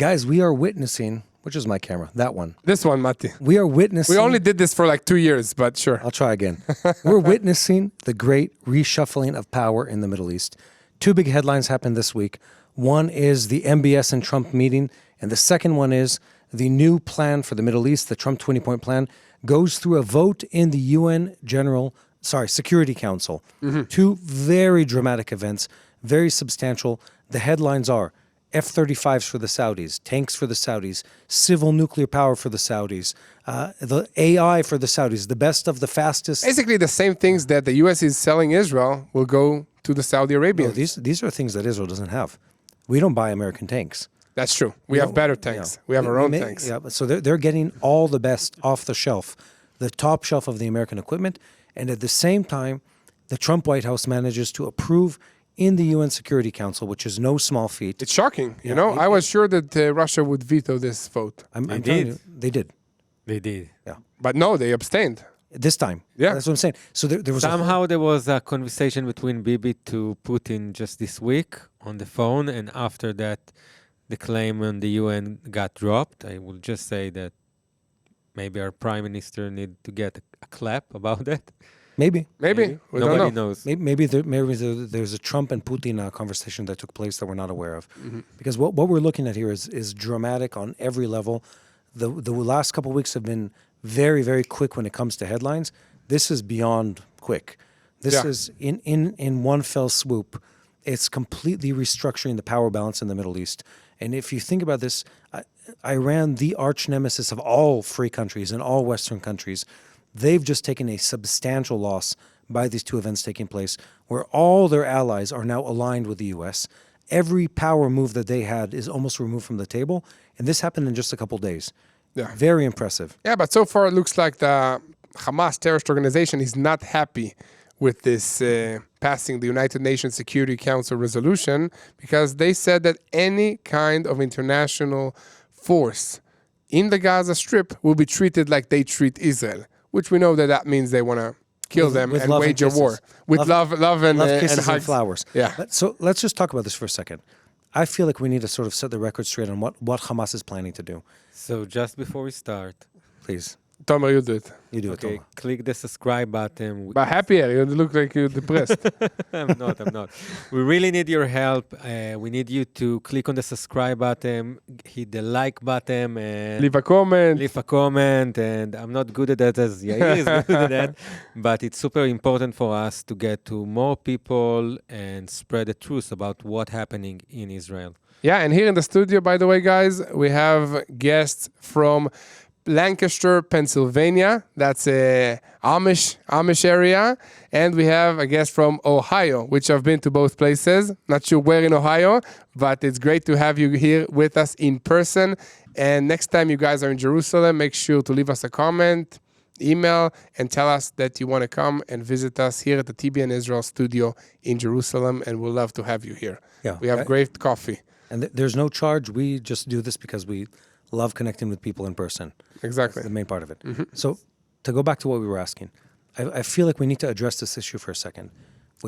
Guys, we are witnessing, which is my camera, that one. This one, Matti. We are witnessing. We only did this for like 2 years, but sure. I'll try again. We're witnessing the great reshuffling of power in the Middle East. Two big headlines happened this week. One is the MBS and Trump meeting, and the second one is the new plan for the Middle East, the Trump 20-point plan, goes through a vote in the UN Security Council. Two very dramatic events, very substantial. The headlines are F-35s for the Saudis, tanks for the Saudis, civil nuclear power for the Saudis, the AI for the Saudis, the best of the fastest. Basically, the same things that the U.S. is selling Israel will go to the Saudi Arabians. No, these are things that Israel doesn't have. We don't buy American tanks. That's true. We have better tanks. We have our own tanks. Yeah, so they're getting all the best off the shelf, the top shelf of the American equipment. And at the same time, the Trump White House manages to approve in the UN Security Council, which is no small feat. It's shocking. I was sure that Russia would veto this vote. I'm telling you, they did. They did. Yeah. But no, they abstained. This time. Yeah. That's what I'm saying. So there was there was a conversation between Bibi to Putin just this week on the phone, and after that, the claim on the UN got dropped. I will just say that maybe our prime minister need to get a clap about that. Maybe. We Nobody don't know. knows. Maybe there's a Trump and Putin conversation that took place that we're not aware of. Because what we're looking at here is dramatic on every level. The last couple of weeks have been very, very quick when it comes to headlines. This is beyond quick. This is in one fell swoop. It's completely restructuring the power balance in the Middle East. And if you think about this, Iran, the arch nemesis of all free countries and all Western countries, they've just taken a substantial loss by these two events taking place, where all their allies are now aligned with the U.S. Every power move that they had is almost removed from the table, and this happened in just a couple days. Yeah. Very impressive. Yeah, but so far it looks like the Hamas terrorist organization is not happy with this passing the United Nations Security Council resolution, because they said that any kind of international force in the Gaza Strip will be treated like they treat Israel, which we know that means they want to kill them and wage a war. With love and kisses hugs. and flowers. Yeah. So let's just talk about this for a second. I feel like we need to sort of set the record straight on what Hamas is planning to do. So just before we start, Please, Tomer, you do it. you do it, okay, Toma. click the subscribe button. But happier, you look like you're depressed. I'm not. We really need your help. We need you to click on the subscribe button, hit the like button, and Leave a comment. leave a comment. And I'm not good at that as Yair is good at that. But it's super important for us to get to more people and spread the truth about what's happening in Israel. Yeah, and here in the studio, by the way, guys, we have guests from Lancaster, Pennsylvania. That's a Amish area. And we have a guest from Ohio, which I've been to both places. Not sure where in Ohio, but it's great to have you here with us in person. And next time you guys are in Jerusalem, make sure to leave us a comment, email, and tell us that you want to come and visit us here at the TBN Israel studio in Jerusalem. And we'll love to have you here. Yeah. We have great coffee. And there's no charge. We just do this because we love connecting with people in person. Exactly. That's the main part of it. So to go back to what we were asking, I feel like we need to address this issue for a second.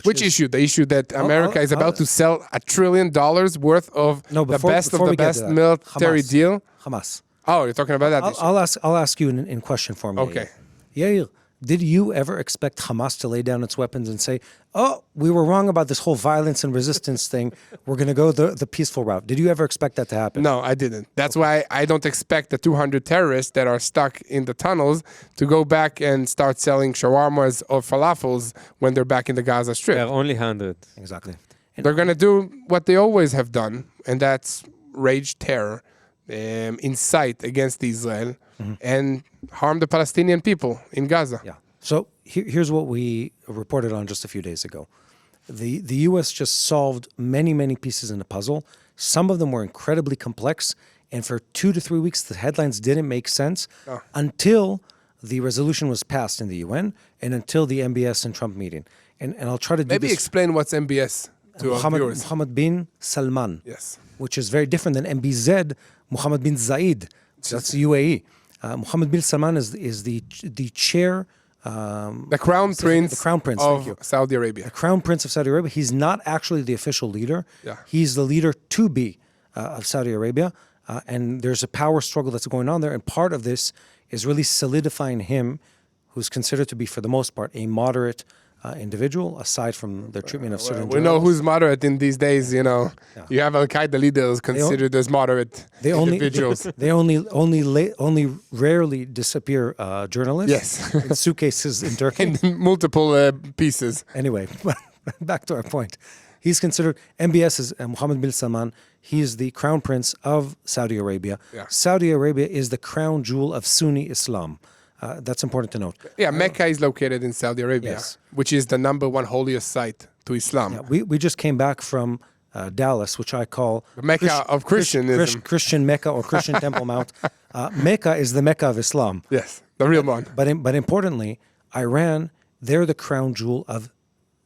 Which issue? The issue that America is about to sell $1 trillion worth of the best of the best military deal? Hamas. Oh, you're talking about that issue. I'll ask you in question form. Okay. Yair, did you ever expect Hamas to lay down its weapons and say, oh, we were wrong about this whole violence and resistance thing. We're going to go the peaceful route. Did you ever expect that to happen? No, I didn't. That's why I don't expect the 200 terrorists that are stuck in the tunnels to go back and start selling shawarmas or falafels when they're back in the Gaza Strip. There are only 100. Exactly. They're going to do what they always have done, and that's rage terror, incite against Israel, and harm the Palestinian people in Gaza. Yeah. So here's what we reported on just a few days ago. The U.S. just solved many, many pieces in the puzzle. Some of them were incredibly complex, and for 2 to 3 weeks, the headlines didn't make sense until the resolution was passed in the UN and until the MBS and Trump meeting. And I'll try to do Maybe this. explain what's MBS to our viewers. Mohammed bin Salman. Yes. Which is very different than MBZ, Mohammed bin Zayed. That's the UAE. Mohammed bin Salman is the chair. The Crown Prince of Saudi Arabia. The Crown Prince of Saudi Arabia. He's not actually the official leader. Yeah. He's the leader to be of Saudi Arabia. and there's a power struggle that's going on there. And part of this is really solidifying him, who's considered to be, for the most part, a moderate individual, aside from their treatment of certain We know who's moderate in these days, you know. Yeah. You have Al-Qaeda leaders considered as moderate individuals. They only rarely disappear journalists. Yes. In suitcases in Turkey. In multiple pieces. Anyway, back to our point. He's considered, MBS is Mohammed bin Salman. He is the crown prince of Saudi Arabia. Yeah. Saudi Arabia is the crown jewel of Sunni Islam. That's important to note. Yeah, Mecca is located in Saudi Arabia, Yes. which is the number one holiest site to Islam. Yeah, we just came back from Dallas, which I call The Mecca of Christianism. Christian Mecca or Christian Temple Mount. Mecca is the Mecca of Islam. Yes, the real one. But importantly, Iran, they're the crown jewel of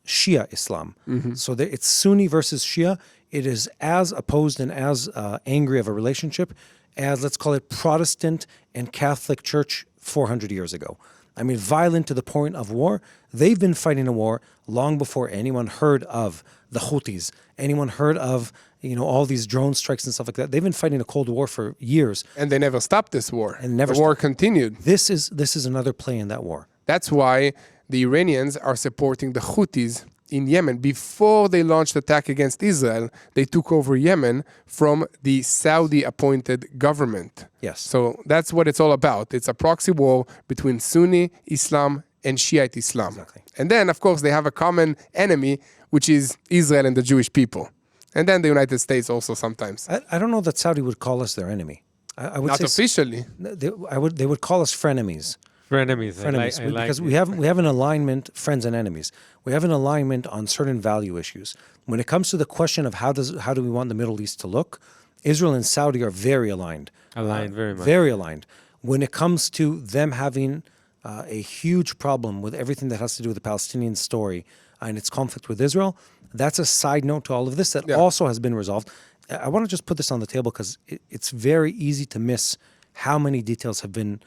Shia Islam. So it's Sunni versus Shia. It is as opposed and as angry of a relationship as, let's call it, Protestant and Catholic Church 400 years ago. I mean, violent to the point of war. They've been fighting a war long before anyone heard of the Houthis, anyone heard of, all these drone strikes and stuff like that. They've been fighting a Cold War for years. And they never stopped this war. And never the war continued. This is another play in that war. That's why the Iranians are supporting the Houthis in Yemen. Before they launched attack against Israel, they took over Yemen from the Saudi-appointed government. Yes. So that's what it's all about. It's a proxy war between Sunni Islam and Shiite Islam. Exactly. And then, of course, they have a common enemy, which is Israel and the Jewish people. And then the United States also sometimes. I don't know that Saudi would call us their enemy. I would Not say officially. they would call us frenemies. Frenemies. Frenemies, I like because it. we have an alignment, friends and enemies. We have an alignment on certain value issues. When it comes to the question of how do we want the Middle East to look, Israel and Saudi are very aligned. Aligned very much. Very aligned. When it comes to them having a huge problem with everything that has to do with the Palestinian story and its conflict with Israel, that's a side note to all of this that also has been resolved. I want to just put this on the table because it's very easy to miss how many details have been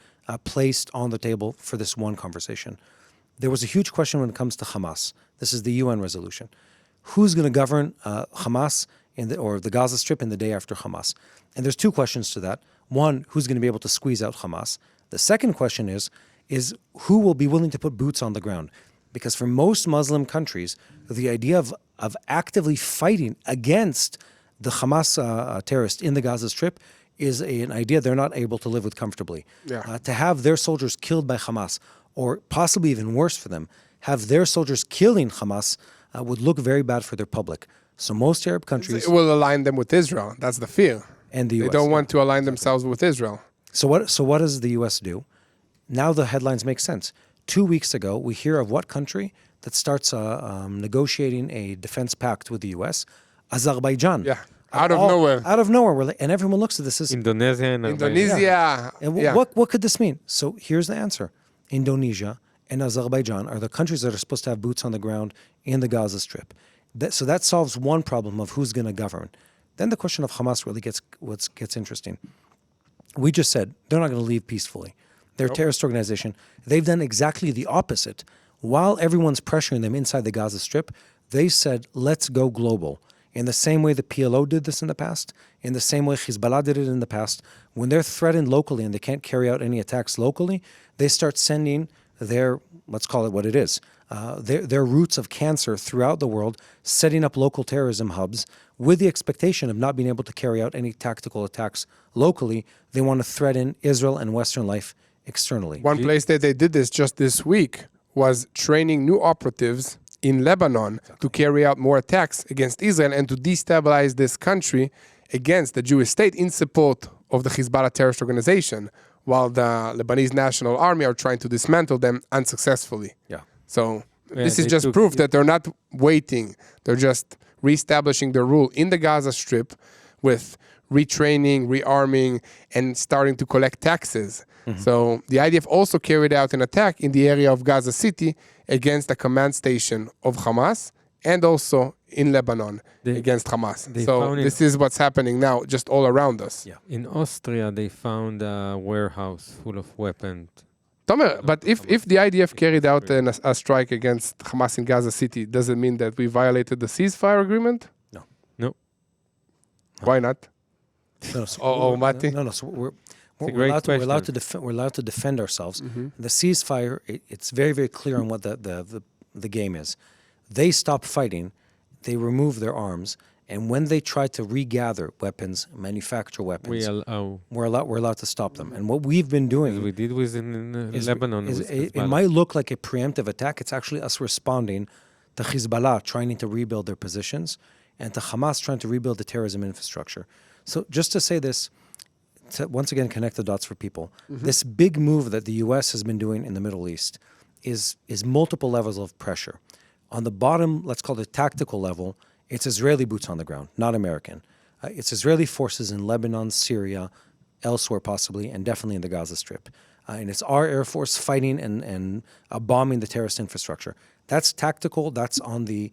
placed on the table for this one conversation. There was a huge question when it comes to Hamas. This is the UN resolution. Who's going to govern Hamas or the Gaza Strip in the day after Hamas? And there's two questions to that. One, who's going to be able to squeeze out Hamas? The second question is who will be willing to put boots on the ground? Because for most Muslim countries, the idea of actively fighting against the Hamas terrorists in the Gaza Strip is an idea they're not able to live with comfortably. Yeah. To have their soldiers killed by Hamas, or possibly even worse for them, have their soldiers killing Hamas would look very bad for their public. So most Arab countries It will align them with Israel. That's the fear. and the They US. don't want to align themselves with Israel. So what does the US do? Now the headlines make sense. 2 weeks ago, we hear of what country that starts negotiating a defense pact with the US? Azerbaijan. Yeah. Out of nowhere. Out of nowhere. And everyone looks at this as Indonesia and Indonesia. And yeah. what could this mean? So here's the answer. Indonesia and Azerbaijan are the countries that are supposed to have boots on the ground in the Gaza Strip. So that solves one problem of who's going to govern. Then the question of Hamas really gets interesting. We just said they're not going to leave peacefully. They're a terrorist organization. They've done exactly the opposite. While everyone's pressuring them inside the Gaza Strip, they said, let's go global. In the same way the PLO did this in the past, in the same way Hezbollah did it in the past, when they're threatened locally and they can't carry out any attacks locally, they start sending their, let's call it what it is, their roots of cancer throughout the world, setting up local terrorism hubs with the expectation of not being able to carry out any tactical attacks locally. They want to threaten Israel and Western life externally. One place that they did this just this week was training new operatives in Lebanon to carry out more attacks against Israel and to destabilize this country against the Jewish state in support of the Hezbollah terrorist organization, while the Lebanese National Army are trying to dismantle them unsuccessfully. Yeah. So Yeah, this is they just took- proof that they're not waiting. They're just reestablishing their rule in the Gaza Strip with retraining, rearming, and starting to collect taxes. So the IDF also carried out an attack in the area of Gaza City against a command station of Hamas and also in Lebanon against Hamas. they So found it- this is what's happening now just all around us. Yeah. In Austria, they found a warehouse full of weapons. Tomer, but if the IDF carried out a strike against Hamas in Gaza City, does it mean that we violated the ceasefire agreement? No. Why not? No, so Mati? no. So we're a we're great allowed to, we're allowed to question. we're allowed to defend ourselves. The ceasefire, it's very very clear on what the game is. They stop fighting, they remove their arms, and when they try to regather weapons, manufacture weapons, we're allowed to stop them. And what we've been as doing we did with in is, Lebanon is with it Hezbollah. might look like a preemptive attack. It's actually us responding to Hezbollah trying to rebuild their positions and to Hamas trying to rebuild the terrorism infrastructure. So just to say this, to once again connect the dots for people, this big move that the U.S. has been doing in the Middle East is multiple levels of pressure. On the bottom, let's call it tactical level, it's Israeli boots on the ground, not American. It's Israeli forces in Lebanon, Syria, elsewhere possibly, and definitely in the Gaza Strip. And it's our Air Force fighting and bombing the terrorist infrastructure. That's tactical. That's on the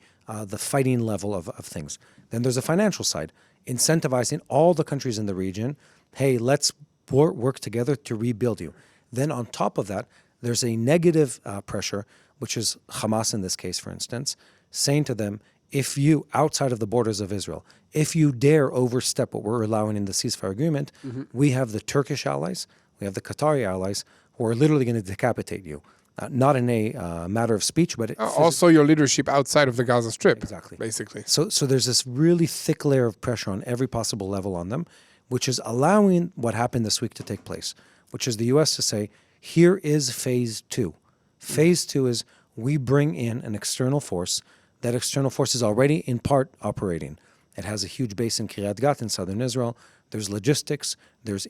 fighting level of things. Then there's a financial side, incentivizing all the countries in the region. Hey, let's work together to rebuild you. Then on top of that, there's a negative pressure, which is Hamas in this case, for instance, saying to them, if you, outside of the borders of Israel, if you dare overstep what we're allowing in the ceasefire agreement, we have the Turkish allies, we have the Qatari allies, who are literally going to decapitate you. Not in a matter of speech, but Also your leadership outside of the Gaza Strip. Exactly. Basically. So there's this really thick layer of pressure on every possible level on them, which is allowing what happened this week to take place, which is the U.S. to say, here is phase two. Phase two is we bring in an external force. That external force is already in part operating. It has a huge base in Kiryat Gat in southern Israel. There's logistics, there's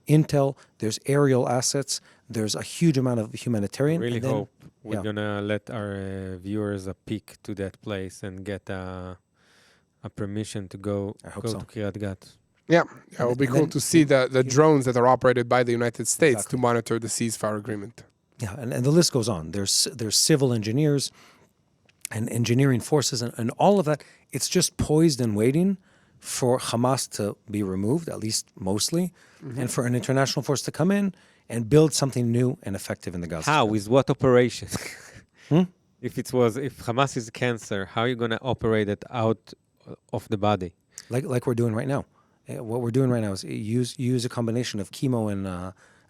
intel, there's aerial assets, there's a huge amount of humanitarian. I really and then- hope we're gonna let our viewers a peek to that place and get a permission to go hope so. to Kiryat Gat. Yeah, it would be and cool then to see the drones that are operated by the United States Exactly. to monitor the ceasefire agreement. Yeah, and the list goes on. There's civil engineers and engineering forces and all of that. It's just poised and waiting for Hamas to be removed, at least mostly, and for an international force to come in and build something new and effective in the Gaza How? Strip. With what operation? If Hamas is cancer, how are you gonna operate it out of the body? Like we're doing right now. What we're doing right now is use a combination of chemo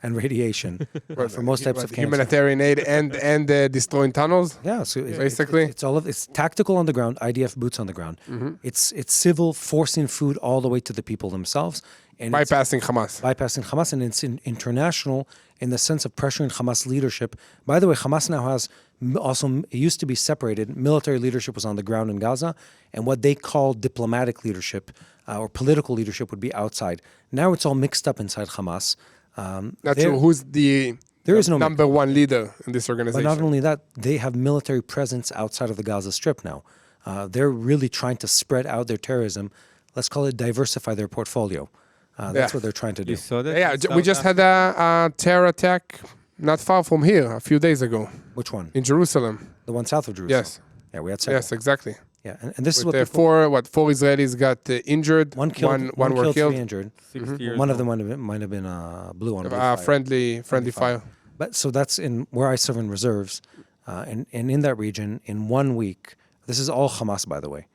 and radiation for most types of cancer. Humanitarian aid and destroying tunnels. Yeah, so Basically. it's tactical on the ground, IDF boots on the ground. It's civil, forcing food all the way to the people themselves, and it's Bypassing Hamas. bypassing Hamas, and it's international in the sense of pressuring Hamas leadership. By the way, Hamas now has it used to be separated. Military leadership was on the ground in Gaza, and what they call diplomatic leadership or political leadership would be outside. Now it's all mixed up inside Hamas. Not there- sure who's the there is no number one leader in this But organization. not only that, they have military presence outside of the Gaza Strip now. They're really trying to spread out their terrorism. Let's call it diversify their portfolio. That's Yeah. what they're trying to do. You saw that? Yeah, in we South just had a terror attack not far from here a few days ago Which one? in Jerusalem. The one south of Jerusalem? Yes, Yeah, we had several. yes, exactly. Yeah, and this is With what the people, four Israelis got injured. one killed, one were killed. 3 injured. 60 years One of them old. might have been blue on blue fire. Friendly fire. But so that's in where I serve in reserves, and in that region, in 1 week, this is all Hamas, by the way.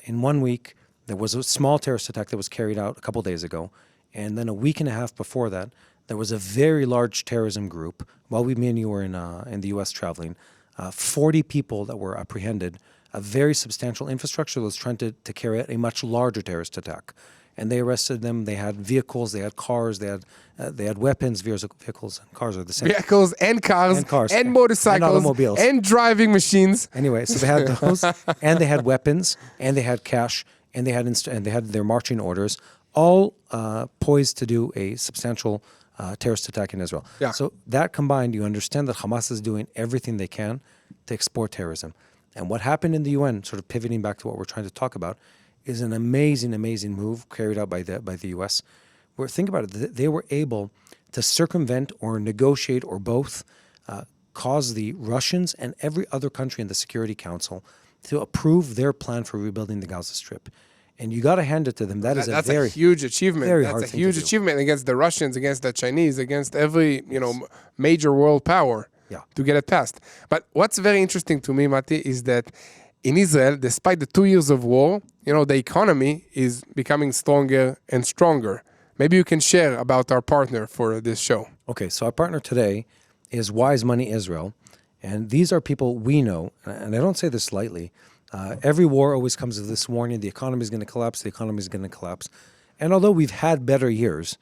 In 1 week, there was a small terrorist attack that was carried out a couple days ago, and then a week and a half before that, there was a very large terrorism group. While me and you were in the U.S. traveling, 40 people that were apprehended. A very substantial infrastructure was trying to carry out a much larger terrorist attack. And they arrested them. They had vehicles, they had cars, they had weapons. Vehicles and cars are the same. Vehicles and cars and motorcycles and automobiles. and driving machines. Anyway, so they had those, and they had weapons, and they had cash, and they had their marching orders, all poised to do a substantial terrorist attack in Israel. Yeah. So that combined, you understand that Hamas is doing everything they can to export terrorism. And what happened in the UN, sort of pivoting back to what we're trying to talk about, is an amazing, amazing move carried out by the U.S. Where think about it, they were able to circumvent or negotiate or both cause the Russians and every other country in the Security Council to approve their plan for rebuilding the Gaza Strip. And you got to hand it to them. That's a huge achievement. very hard That's a thing to huge do. achievement against the Russians, against the Chinese, against every major world power. Yeah. To get it passed. But what's very interesting to me, Mati, is that in Israel, despite the 2 years of war, the economy is becoming stronger and stronger. Maybe you can share about our partner for this show. Okay, so our partner today is Wise Money Israel, and these are people we know, and I don't say this lightly. Every war always comes with this warning: the economy is going to collapse. The economy is going to collapse. And although we've had better years,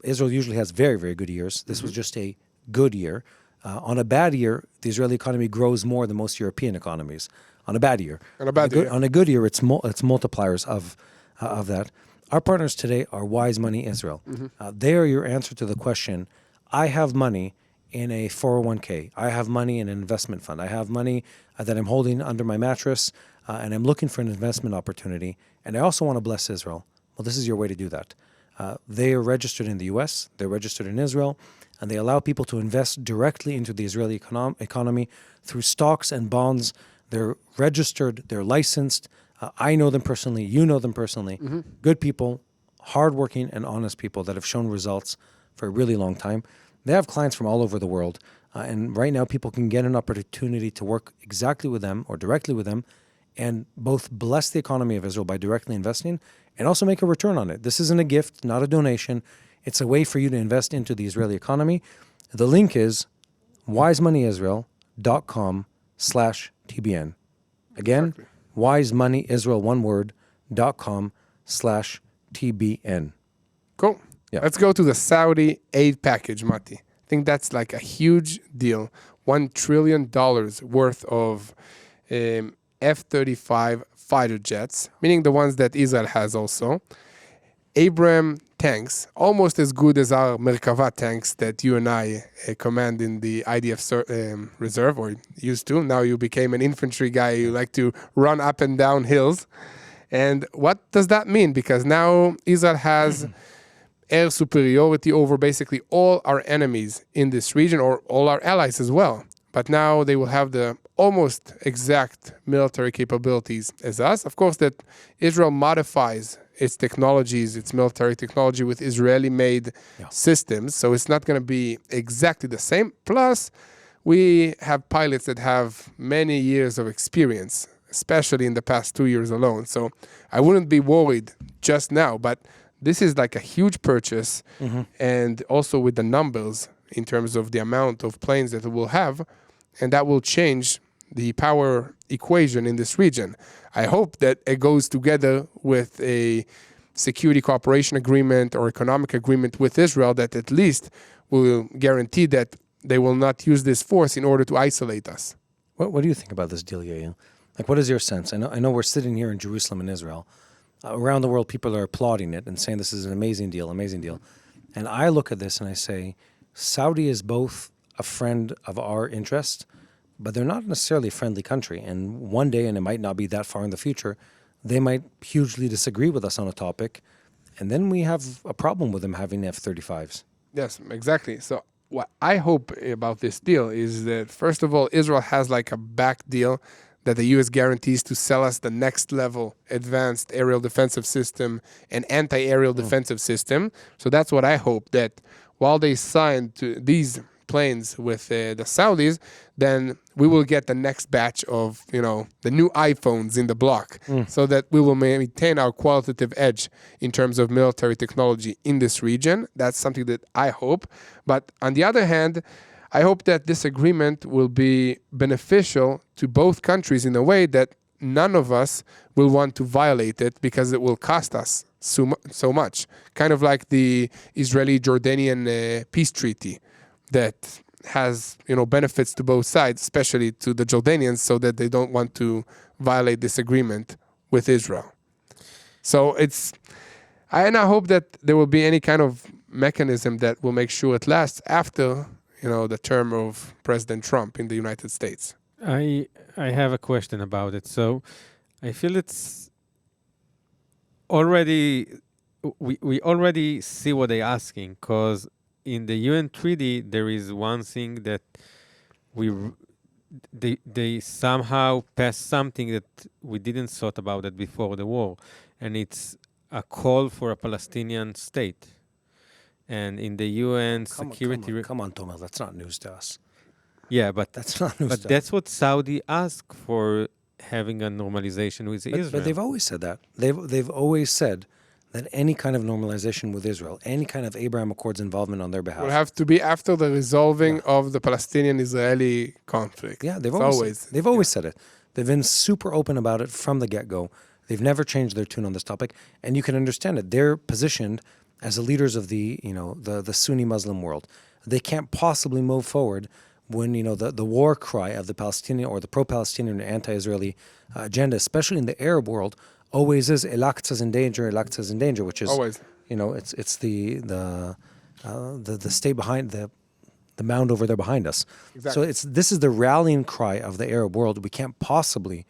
Israel usually has very, very good years. This was just a good year. On a bad year, the Israeli economy grows more than most European economies. On a bad year. On a bad year. On a good year, it's multipliers of that. Our partners today are Wise Money Israel. They are your answer to the question: I have money in a 401k. I have money in an investment fund. I have money that I'm holding under my mattress, and I'm looking for an investment opportunity. And I also want to bless Israel. Well, this is your way to do that. They are registered in the U.S., they're registered in Israel, and they allow people to invest directly into the Israeli economy through stocks and bonds. They're registered, they're licensed. I know them personally, you know them personally. Good people, hardworking and honest people that have shown results for a really long time. They have clients from all over the world. And right now, people can get an opportunity to work exactly with them or directly with them and both bless the economy of Israel by directly investing and also make a return on it. This isn't a gift, not a donation. It's a way for you to invest into the Israeli economy. The link is wisemoneyisrael.com/TBN. Again, Exactly. wisemoneyisrael, one word, .com/TBN. Cool. Yeah. Let's go to the Saudi aid package, Mati. I think that's like a huge deal. $1 trillion worth of F-35 fighter jets, meaning the ones that Israel has also. Abrams tanks, almost as good as our Merkava tanks that you and I command in the IDF reserve, or used to. Now you became an infantry guy. You like to run up and down hills. And what does that mean? Because now Israel has air superiority over basically all our enemies in this region, or all our allies as well. But now they will have the almost exact military capabilities as us. Of course, that Israel modifies its technologies, its military technology with Israeli-made systems. So it's not going to be exactly the same. Plus, we have pilots that have many years of experience, especially in the past 2 years alone. So I wouldn't be worried just now, but this is like a huge purchase. And also with the numbers in terms of the amount of planes that it will have, and that will change the power equation in this region. I hope that it goes together with a security cooperation agreement or economic agreement with Israel that at least will guarantee that they will not use this force in order to isolate us. What do you think about this deal, Yael? Like, what is your sense? I know we're sitting here in Jerusalem and Israel. Around the world, people are applauding it and saying this is an amazing deal, amazing deal. And I look at this and I say, Saudi is both a friend of our interest, but they're not necessarily a friendly country. And one day, and it might not be that far in the future, they might hugely disagree with us on a topic. And then we have a problem with them having F-35s. Yes, exactly. So what I hope about this deal is that, first of all, Israel has like a back deal that the U.S. guarantees to sell us the next level advanced aerial defensive system and anti-aerial defensive system. So that's what I hope, that while they signed to these planes with the Saudis, then we will get the next batch of, the new iPhones in the block, so that we will maintain our qualitative edge in terms of military technology in this region. That's something that I hope. But on the other hand, I hope that this agreement will be beneficial to both countries in a way that none of us will want to violate it, because it will cost us so much. Kind of like the Israeli-Jordanian peace treaty that has, benefits to both sides, especially to the Jordanians, so that they don't want to violate this agreement with Israel. So I hope that there will be any kind of mechanism that will make sure it lasts after, the term of President Trump in the United States. I have a question about it. So I feel it's already, we already see what they're asking, because in the UN treaty, there is one thing that they somehow passed something that we didn't thought about it before the war, and it's a call for a Palestinian state. And in the UN security... Come on, Tomer, that's not news to us. Yeah, but that's not news. But that's what Saudi asked for, having a normalization with Israel. But they've always said that. They've always said that any kind of normalization with Israel, any kind of Abraham Accords involvement on their behalf. Will have to be after the resolving of the Palestinian-Israeli conflict. Yeah, They've always said it. They've been super open about it from the get-go. They've never changed their tune on this topic, and you can understand it. They're positioned as the leaders of the Sunni Muslim world. They can't possibly move forward when the war cry of the Palestinian or the pro-Palestinian or anti-Israeli agenda, especially in the Arab world, always is Al-Aqsa's in danger, Al-Aqsa's in danger, which is Always. It's the state behind the mound over there behind us. Exactly. So this is the rallying cry of the Arab world. We can't possibly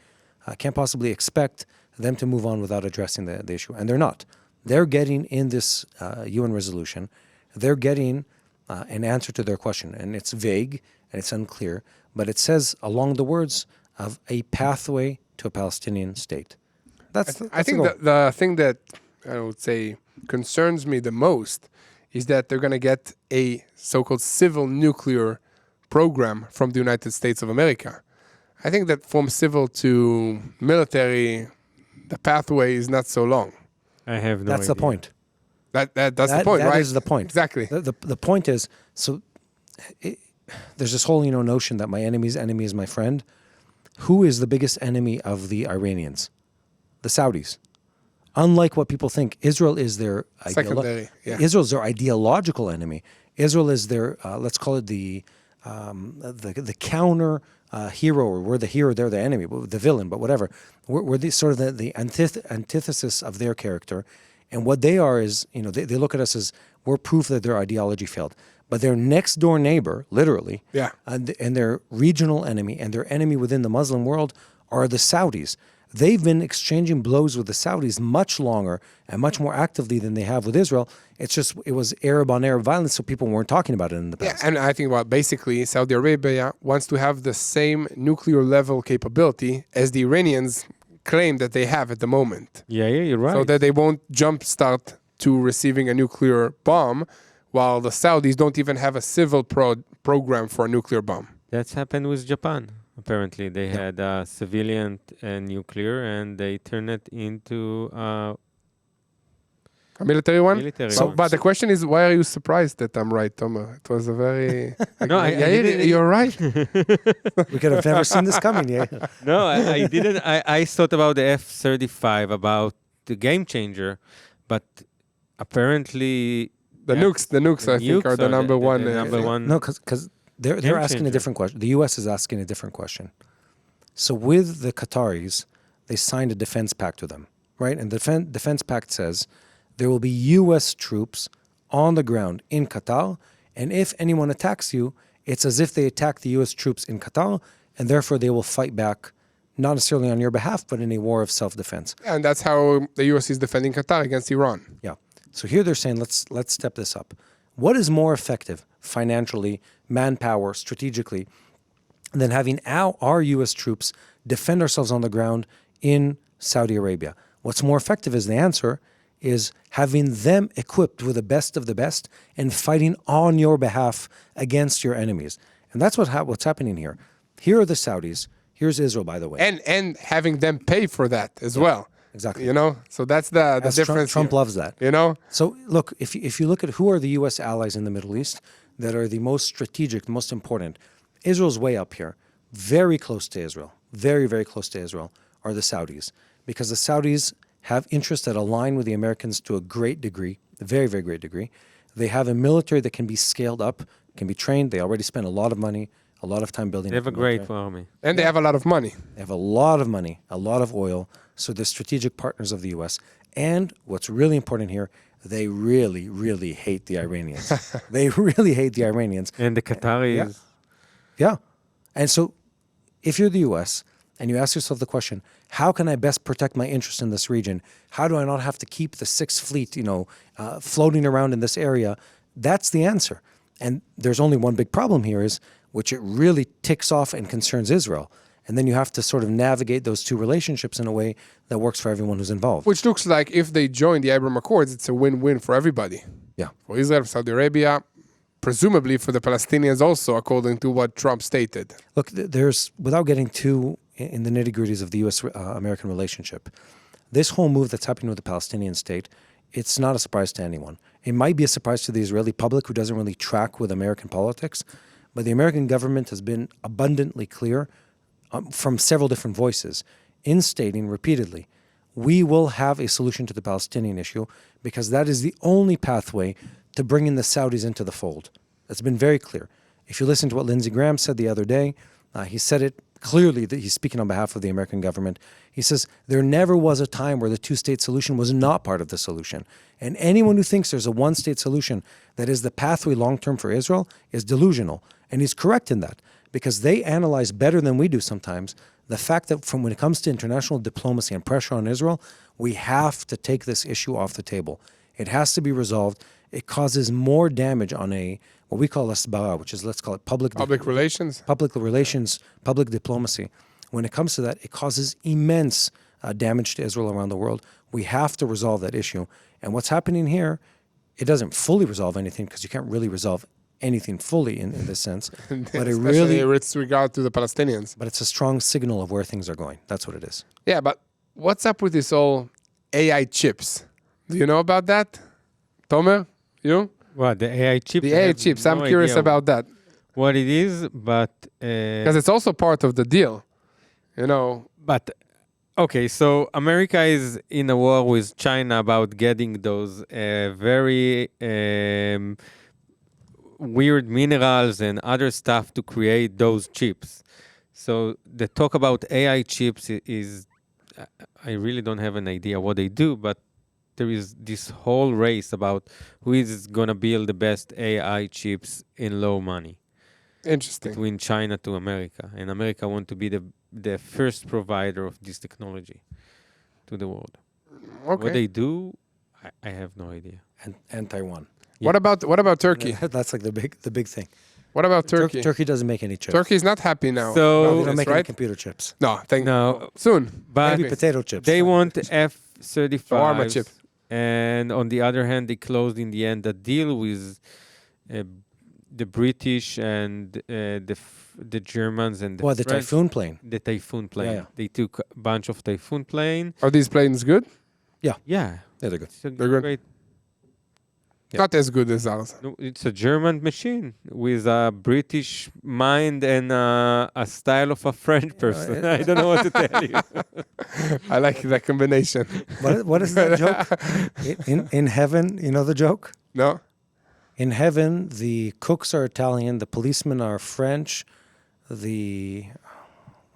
expect them to move on without addressing the issue, and they're not. They're getting in this UN resolution. They're getting an answer to their question, and it's vague and it's unclear, but it says along the words of a pathway to a Palestinian state. I think the thing that I would say concerns me the most is that they're going to get a so-called civil nuclear program from the United States of America. I think that from civil to military, the pathway is not so long. I have no That's idea. the point. That's the point, right? That is the point. Exactly. The point is, there's this whole notion that my enemy's enemy is my friend. Who is the biggest enemy of the Iranians? The Saudis. Unlike what people think, Israel is their Secondary, yeah. Israel's their ideological enemy. Israel is their let's call it the counter hero, or we're the hero, they're the enemy, the villain, but whatever. We're the sort of the antithesis of their character, and what they are is they look at us as we're proof that their ideology failed. But their next door neighbor, literally, Yeah. and their regional enemy and their enemy within the Muslim world are the Saudis. They've been exchanging blows with the Saudis much longer and much more actively than they have with Israel. It's just, it was Arab on Arab violence, so people weren't talking about it in the Yeah, past. and I think basically Saudi Arabia wants to have the same nuclear level capability as the Iranians claim that they have at the moment. Yeah, you're right. So that they won't jumpstart to receiving a nuclear bomb, while the Saudis don't even have a civil program for a nuclear bomb. That's happened with Japan. Apparently, they had civilian and nuclear, and they turned it into A military one? military. So, one. but the question is, why are you surprised that I'm right, Tomer? It was a very... No, I didn't- you're right. We could have never seen this coming. Yeah. No, I didn't. I thought about the F-35, about the game changer, but apparently The nukes, I think, are the number one. number one. No, because they're asking a changer. different question. The U.S. is asking a different question. So with the Qataris, they signed a defense pact with them, right? And the defense pact says there will be U.S. troops on the ground in Qatar, and if anyone attacks you, it's as if they attacked the U.S. troops in Qatar, and therefore they will fight back, not necessarily on your behalf, but in a war of self-defense. And that's how the U.S. is defending Qatar against Iran. Yeah. So here they're saying, let's step this up. What is more effective financially, manpower, strategically, than having our U.S. troops defend ourselves on the ground in Saudi Arabia? What's more effective is the answer is having them equipped with the best of the best and fighting on your behalf against your enemies. And that's what's happening here. Here are the Saudis. Here's Israel, by the way. And having them pay for that as well. Exactly. So that's the As difference. Trump here. loves that. So look, if you look at who are the U.S. allies in the Middle East that are the most strategic, the most important, Israel's way up here. Very close to Israel, very, very close to Israel are the Saudis, because the Saudis have interests that align with the Americans to a great degree, a very, very great degree. They have a military that can be scaled up, can be trained. They already spend a lot of money, a lot of time building. They have a up the great military. army. And they have a lot of money. They have a lot of money, a lot of oil. So they're strategic partners of the U.S. And what's really important here, they really, really hate the Iranians. They really hate the Iranians. And the Qataris. Yeah. And so if you're the U.S. and you ask yourself the question, how can I best protect my interests in this region? How do I not have to keep the Sixth Fleet, floating around in this area? That's the answer. And there's only one big problem here is, which it really ticks off and concerns Israel. And then you have to sort of navigate those two relationships in a way that works for everyone who's involved. Which looks like if they join the Abraham Accords, it's a win-win for everybody. Yeah. For Israel, Saudi Arabia, presumably for the Palestinians also, according to what Trump stated. Look, there's, without getting too in the nitty-gritties of the U.S.-American relationship, this whole move that's happening with the Palestinian state it's not a surprise to anyone. It might be a surprise to the Israeli public who doesn't really track with American politics, but the American government has been abundantly clear from several different voices in stating repeatedly, we will have a solution to the Palestinian issue because that is the only pathway to bringing the Saudis into the fold. That's been very clear. If you listen to what Lindsey Graham said the other day, he said it clearly that he's speaking on behalf of the American government. He says there never was a time where the two-state solution was not part of the solution. And anyone who thinks there's a one-state solution that is the pathway long-term for Israel is delusional. And he's correct in that because they analyze better than we do sometimes the fact that from when it comes to international diplomacy and pressure on Israel, we have to take this issue off the table. It has to be resolved. It causes more damage on what we call asbara, which is, let's call it public relations, public diplomacy. When it comes to that, it causes immense damage to Israel around the world. We have to resolve that issue. And what's happening here, it doesn't fully resolve anything because you can't really resolve anything fully in this sense. But it really, with regard to the Palestinians. but it's a strong signal of where things are going. That's what it is. Yeah, but what's up with this whole AI chips? Do you know about that? Tomer, you? What, the AI chips? The AI chips. I'm curious about that. What it is, but... Because it's also part of the deal. You know, But, okay, so America is in a war with China about getting those very weird minerals and other stuff to create those chips. So the talk about AI chips is, I really don't have an idea what they do, but there is this whole race about who is going to build the best AI chips in low money. interesting. Between China to America. And America want to be the first provider of this technology to the world. Okay. What they do, I have no idea. And Taiwan. What about Turkey? That's like the big thing. What about Turkey? Turkey doesn't make any chips. Turkey's not happy now. So- They about don't this, make any right? computer chips. No, No, soon. but Maybe potato chips. they want Shawarma F-35s. chip. And on the other hand, they closed in the end a deal with the British and the Germans and the Well, the French. Typhoon plane. The Typhoon plane. Yeah. They took a bunch of Typhoon plane. Are these planes good? Yeah. Yeah, they're good. It's a They're good. great. Yeah. Not as good as ours. No, it's a German machine with a British mind and a style of a French person. I don't know what to tell you. I like that combination. What is that joke? In heaven, you know the joke? No? In heaven, the cooks are Italian, the policemen are French,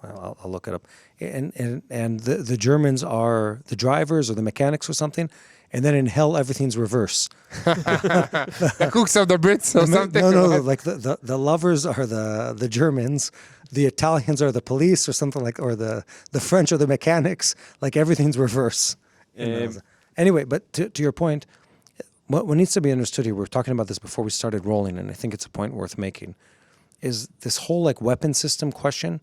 I'll look it up. And the Germans are the drivers or the mechanics or something. And then in hell, everything's reverse. The cooks of the Brits or something? No, like the lovers are the Germans, the Italians are the police or something like, or the French are the mechanics. Like everything's reverse. Anyway, but to your point, what needs to be understood here, we were talking about this before we started rolling, and I think it's a point worth making, is this whole like weapon system question.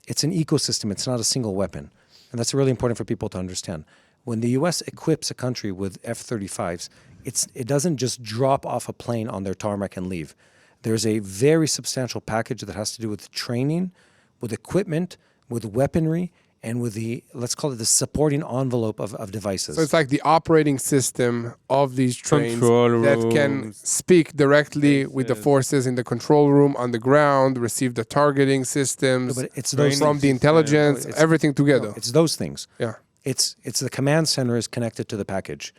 It's an ecosystem. It's not a single weapon. And that's really important for people to understand. When the U.S. equips a country with F-35s, it doesn't just drop off a plane on their tarmac and leave. There's a very substantial package that has to do with training, with equipment, with weaponry, and with the, let's call it the supporting envelope of devices. So it's like the operating system of these trains Control that can rooms. speak directly with the Yes. forces in the control room on the ground, receive the targeting systems But it's those from the intelligence, No, it's- everything together. It's those things. Yeah. It's the command center is connected to the package.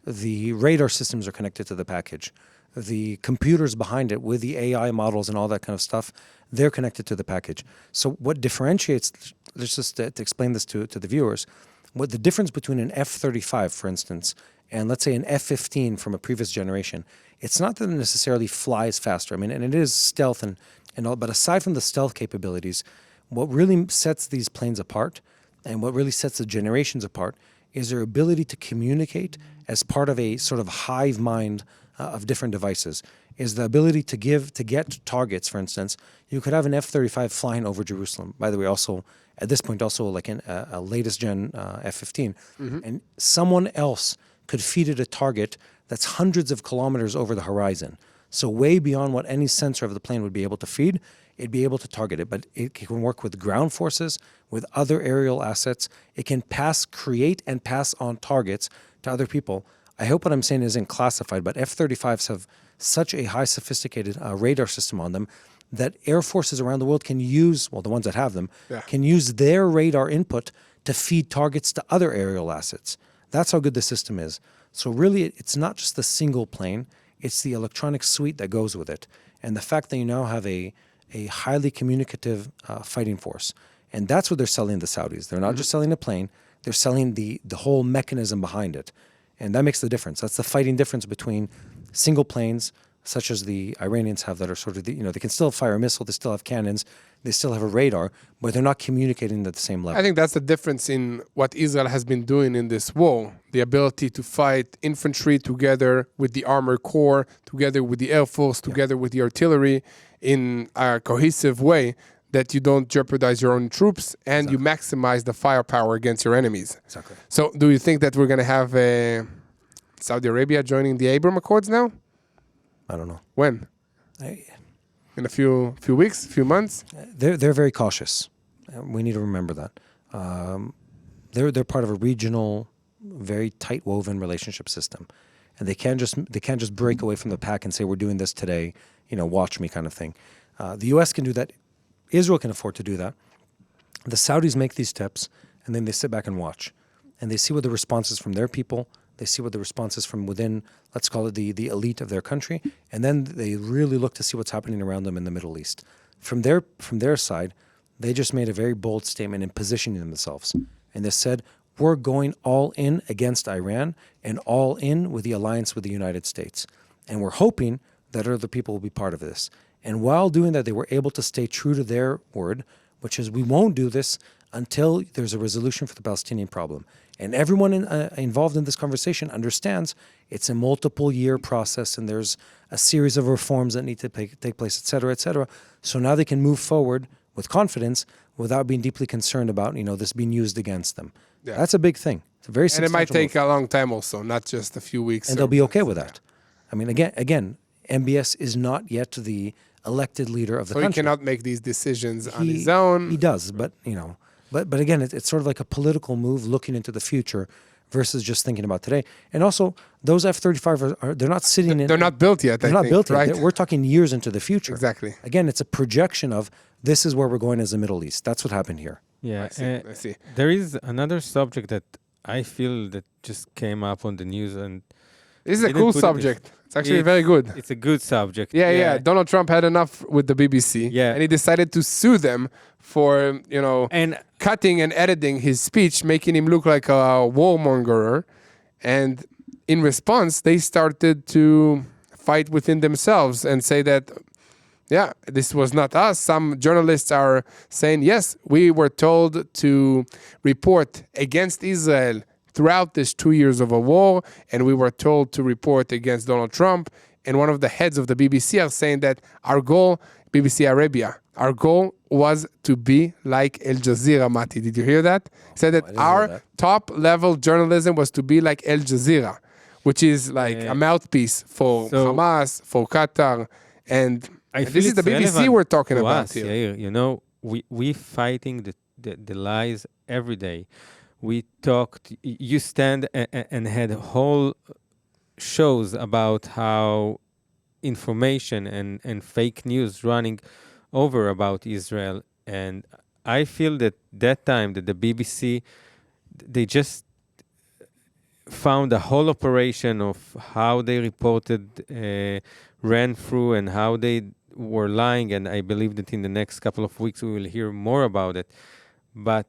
The radar systems are connected to the package. The computers behind it with the AI models and all that kind of stuff, they're connected to the package. So what differentiates, let's just to explain this to the viewers, what the difference between an F-35, for instance, and let's say an F-15 from a previous generation, it's not that it necessarily flies faster. I mean, and it is stealth and all, but aside from the stealth capabilities, what really sets these planes apart and what really sets the generations apart is their ability to communicate as part of a sort of hive mind of different devices, is the ability to get targets, for instance. You could have an F-35 flying over Jerusalem. By the way, also, at this point, also like a latest gen F-15. And someone else could feed it a target that's hundreds of kilometers over the horizon. So way beyond what any sensor of the plane would be able to feed, it'd be able to target it. But it can work with ground forces, with other aerial assets. It can create and pass on targets to other people I hope what I'm saying isn't classified, but F-35s have such a high sophisticated radar system on them that air forces around the world can use, well, the ones that have them, can use their radar input to feed targets to other aerial assets. That's how good the system is. So really, it's not just the single plane, it's the electronic suite that goes with it. And the fact that you now have a highly communicative fighting force. And that's what they're selling the Saudis. They're not just selling a plane, they're selling the whole mechanism behind it. And that makes the difference. That's the fighting difference between single planes, such as the Iranians have, that are sort of, they can still fire a missile, they still have cannons, they still have a radar, but they're not communicating at the same level. I think that's the difference in what Israel has been doing in this war. The ability to fight infantry together with the armored corps, together with the air force, together with the artillery in a cohesive way that you don't jeopardize your own troops and you maximize the firepower against your enemies. Exactly. So do you think that we're going to have Saudi Arabia joining the Abraham Accords now? I don't know. When? In a few weeks, few months? They're very cautious. We need to remember that. They're part of a regional, very tight woven relationship system, and they can't just break away from the pack and say we're doing this today. Watch me kind of thing. The U.S. can do that. Israel can afford to do that. The Saudis make these steps, and then they sit back and watch, and they see what the response is from their people. They see what the response is from within, let's call it the elite of their country, and then they really look to see what's happening around them in the Middle East. From their side, they just made a very bold statement in positioning themselves, and they said, we're going all in against Iran and all in with the alliance with the United States, and we're hoping that other people will be part of this. And while doing that, they were able to stay true to their word, which is we won't do this until there's a resolution for the Palestinian problem. And everyone involved in this conversation understands it's a multiple-year process and there's a series of reforms that need to take place, et cetera, et cetera. So now they can move forward with confidence without being deeply concerned about, this being used against them. Yeah. That's a big thing. It's a very substantial And it might take move. a long time also, not just a few weeks. And they'll be okay with that. I mean, again, MBS is not yet the elected leader of the country. So he cannot make these decisions on his own. He does, but But again, it's sort of like a political move looking into the future versus just thinking about today. And also, those F-35 they're not sitting in... They're not built yet, They're not built yet. right? We're talking years into the future. Exactly. Again, it's a projection of this is where we're going as the Middle East. That's what happened here. Yeah, I see. There is another subject that I feel that just came up on the news, and this is a cool subject. It's actually very good. It's a good subject. Yeah. Donald Trump had enough with the BBC. Yeah. And he decided to sue them for, and cutting and editing his speech, making him look like a warmonger. And in response, they started to fight within themselves and say that, this was not us. Some journalists are saying, yes, we were told to report against Israel throughout this 2 years of a war, and we were told to report against Donald Trump. And one of the heads of the BBC are saying that our goal, BBC Arabia, our goal was to be like Al Jazeera, Mati. Did you hear that? He said that our top-level journalism was to be like Al Jazeera, which is like a mouthpiece for Hamas, for Qatar, and this is the BBC we're talking about here. Yeah, we fighting the lies every day. We talked, you stand and had whole shows about how information and fake news running over about Israel. And I feel that time that the BBC, they just found a whole operation of how they reported ran through and how they were lying. And I believe that in the next couple of weeks we will hear more about it. But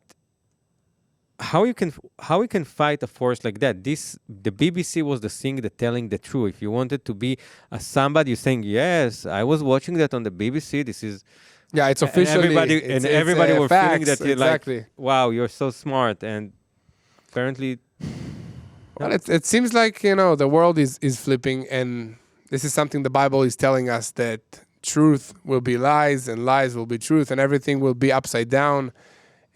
how you can fight a force like that? The BBC was the thing that telling the truth. If you wanted to be a somebody, you're saying, yes, I was watching that on the BBC. This is it's officially everybody were facts, feeling that you're exactly. like, wow, you're so smart. And apparently, well, it seems like the world is flipping, and this is something the Bible is telling us, that truth will be lies and lies will be truth, and everything will be upside down.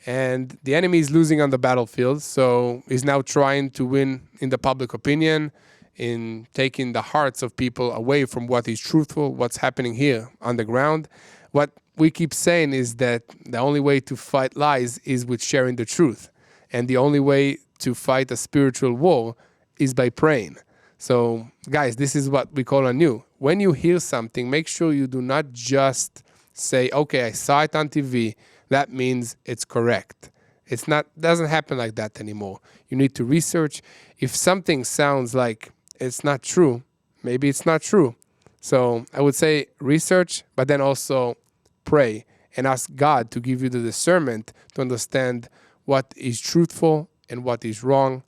And the enemy is losing on the battlefield, so he's now trying to win in the public opinion, in taking the hearts of people away from what is truthful, what's happening here on the ground. What we keep saying is that the only way to fight lies is with sharing the truth. And the only way to fight a spiritual war is by praying. So, guys, this is what we call on you. When you hear something, make sure you do not just say, okay, I saw it on TV. That means it's correct. It's not, doesn't happen like that anymore. You need to research. If something sounds like it's not true, maybe it's not true. So I would say research, but then also pray and ask God to give you the discernment to understand what is truthful and what is wrong.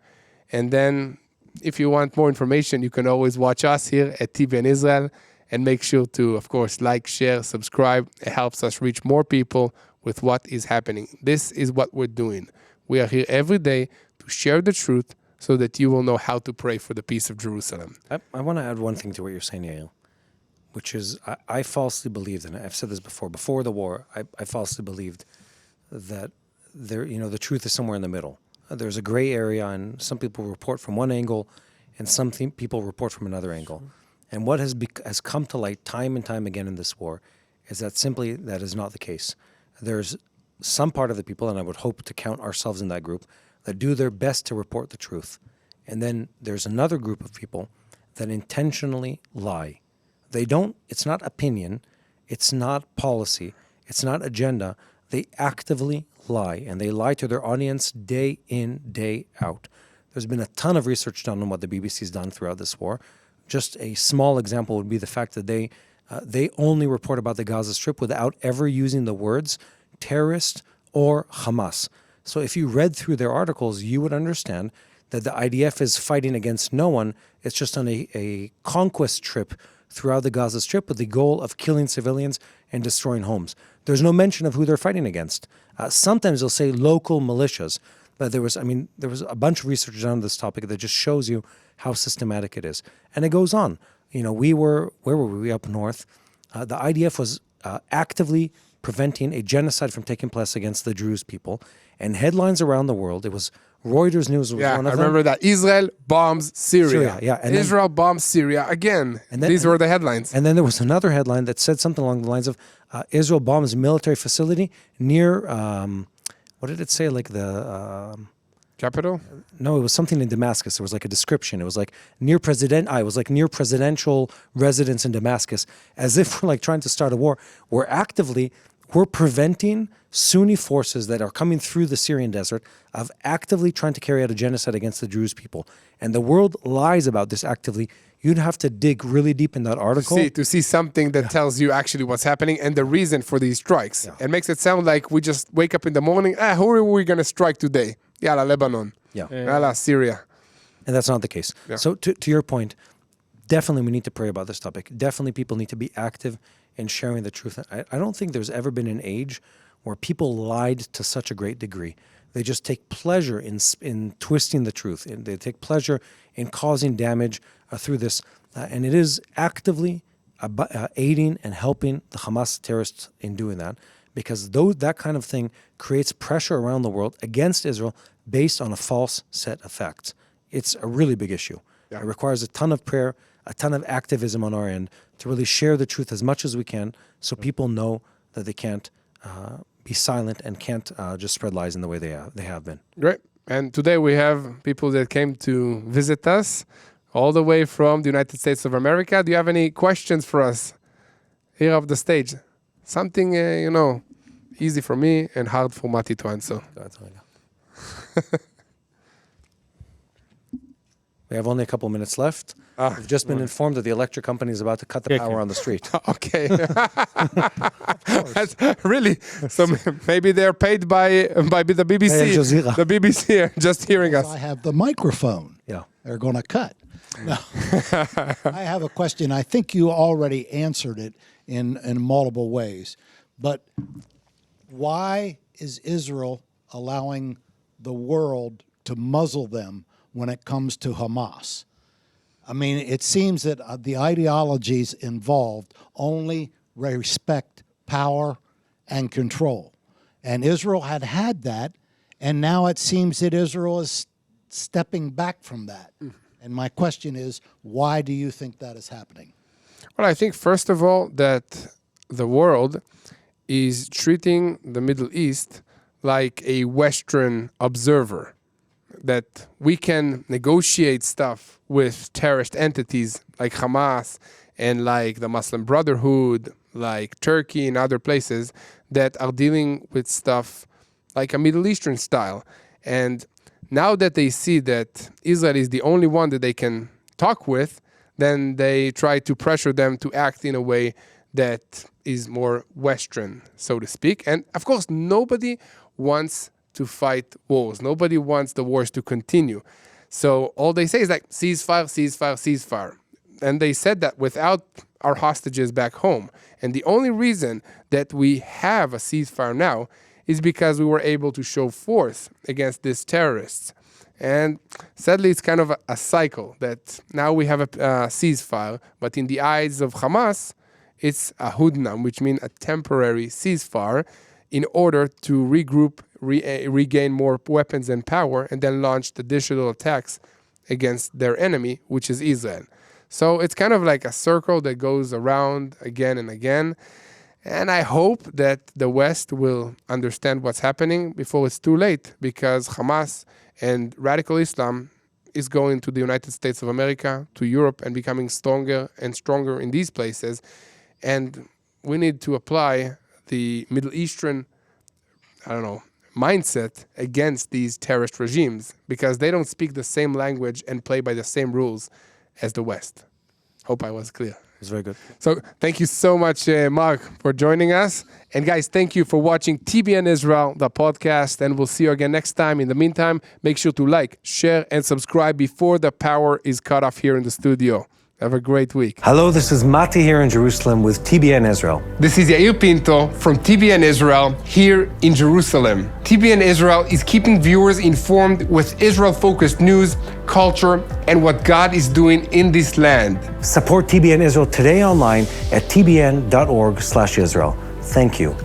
And then if you want more information, you can always watch us here at TBN Israel, and make sure to, of course, like, share, subscribe. It helps us reach more people with what is happening. This is what we're doing. We are here every day to share the truth so that you will know how to pray for the peace of Jerusalem. I want to add one thing to what you're saying, Yael, which is I falsely believed, and I've said this before the war, I falsely believed that the truth is somewhere in the middle. There's a gray area, and some people report from one angle, and some people report from another angle. And what has come to light time and time again in this war is that simply that is not the case. There's some part of the people, and I would hope to count ourselves in that group, that do their best to report the truth. And then there's another group of people that intentionally lie. They don't, it's not opinion, it's not policy, it's not agenda. They actively lie, and they lie to their audience day in, day out. There's been a ton of research done on what the BBC's done throughout this war. Just a small example would be the fact that they only report about the Gaza Strip without ever using the words terrorist or Hamas. So if you read through their articles, you would understand that the IDF is fighting against no one. It's just on a conquest trip throughout the Gaza Strip with the goal of killing civilians and destroying homes. There's no mention of who they're fighting against. Sometimes they'll say local militias, but there was a bunch of research done on this topic that just shows you how systematic it is. And it goes on. Where were we? Up north. The IDF was actively preventing a genocide from taking place against the Druze people. And headlines around the world, it was Reuters News was one of them. I remember that. Israel bombs Syria. And Israel bombs Syria again. These were the headlines. And then there was another headline that said something along the lines of Israel bombs military facility near, what did it say? Like the... Capital? No, it was something in Damascus. There was like a description. It was like near presidential residence in Damascus, as if we're like trying to start a war. We're preventing Sunni forces that are coming through the Syrian desert of actively trying to carry out a genocide against the Druze people. And the world lies about this actively. You'd have to dig really deep in that article. To see something that tells you actually what's happening and the reason for these strikes. It makes it sound like we just wake up in the morning, who are we going to strike today? Yalla, Lebanon. Yalla, Syria. And that's not the case. So to your point, definitely we need to pray about this topic. Definitely people need to be active in sharing the truth. I don't think there's ever been an age where people lied to such a great degree. They just take pleasure in twisting the truth. And they take pleasure in causing damage through this. And it is actively aiding and helping the Hamas terrorists in doing that, because that kind of thing creates pressure around the world against Israel based on a false set of facts. It's a really big issue. It requires a ton of prayer, a ton of activism on our end to really share the truth as much as we can, so people know that they can't be silent and can't just spread lies in the way they have been. Great. And today we have people that came to visit us all the way from the United States of America. Do you have any questions for us here off the stage? Something, easy for me and hard for Mati to answer. We have only a couple minutes left. We've just been informed that the electric company is about to cut the power on the street. Okay. That's really? So maybe they're paid by the BBC. The BBC are just hearing us. I have the microphone. Yeah. They're going to cut. No. I have a question. I think you already answered it in multiple ways. But why is Israel allowing the world to muzzle them when it comes to Hamas? I mean, it seems that the ideologies involved only respect power and control. And Israel had that, and now it seems that Israel is stepping back from that. And my question is, why do you think that is happening? Well, I think, first of all, that the world is treating the Middle East like a Western observer. that we can negotiate stuff with terrorist entities like Hamas and like the Muslim Brotherhood, like Turkey and other places that are dealing with stuff like a Middle Eastern style. And now that they see that Israel is the only one that they can talk with, then they try to pressure them to act in a way that is more Western, so to speak. And of course, nobody wants to fight wars. Nobody wants the wars to continue. So all they say is like, ceasefire, ceasefire, ceasefire. And they said that without our hostages back home. And the only reason that we have a ceasefire now is because we were able to show force against these terrorists. And sadly, it's kind of a cycle that now we have a ceasefire, but in the eyes of Hamas, it's a hudna, which means a temporary ceasefire, in order to regroup, regain more weapons and power, and then launch additional attacks against their enemy, which is Israel. So it's kind of like a circle that goes around again and again. And I hope that the West will understand what's happening before it's too late, because Hamas and radical Islam is going to the United States of America, to Europe, and becoming stronger and stronger in these places. And we need to apply the Middle Eastern, mindset against these terrorist regimes, because they don't speak the same language and play by the same rules as the West. Hope I was clear. It's very good. So thank you so much, Mark, for joining us. And guys, thank you for watching TBN Israel, the podcast. And we'll see you again next time. In the meantime, make sure to like, share, and subscribe before the power is cut off here in the studio. Have a great week. Hello, this is Mati here in Jerusalem with TBN Israel. This is Yair Pinto from TBN Israel here in Jerusalem. TBN Israel is keeping viewers informed with Israel-focused news, culture, and what God is doing in this land. Support TBN Israel today online at tbn.org/Israel. Thank you.